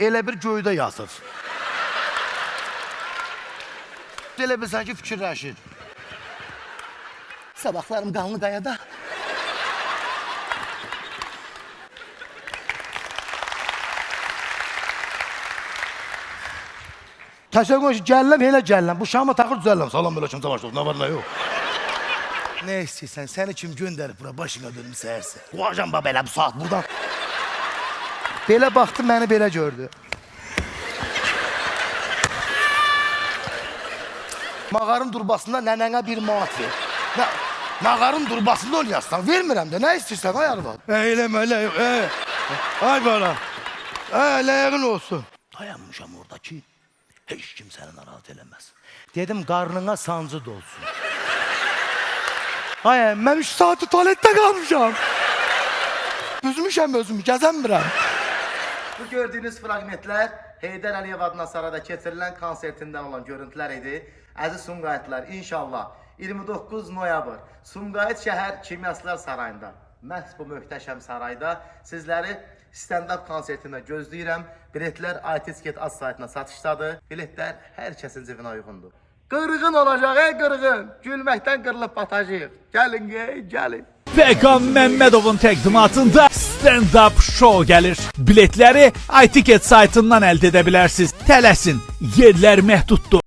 Elə bir göydə yazır. Elə bilsən ki, fikirləşir. Sabahlarım qanlı qayada. Təşəkkür ki, gəlləm, elə gəlləm. Bu şamı taxır düzəlləm. Salam belə kim savaşdıq, nə var, nə yox. Nə istəyirsən, səni kim göndərib bura, başına dönüm səhərsə. Qoyacam baba elə bu saat buradan. Belə baxdı, məni belə gördü. Mağarın durbasında nənənə bir manat ver. Mağarın durbasında oynayasın, vermirəm də, nə istəyirsən, ay arvad? Eləmə, ay bana. Ləyəqin olsun. Dayanmışam orada ki, heç kim səni narahat eləməz. Dedim, qarnına sancı dolsun. Ay, mən 3 saati tualetdə qalmışam. Büzmüşəm özümü, gəzənmirəm. Bu gördüyünüz fragmentlər Heydər Əliyev adına Sarayda keçirilən konsertindən olan görüntülər idi. Əziz Sumqayıtlılar, inşallah 29 noyabr Sumqayıt şəhər Kimyaslar Sarayında, məhz bu möhtəşəm sarayda sizləri stand-up konsertinə gözləyirəm. Biletlər iTicket az saytına satışdadır. Biletlər hər kəsin cibinə uyğundur. Qırğın olacaq, qırğın. Gülməkdən qırılıb batacaq. Gəlin, gəlin. Vegan Məmmədovun təqdimatında stand-up show gəlir. Biletləri iTicket saytından əldə edə bilərsiniz. Tələsin, yerlər məhduddur.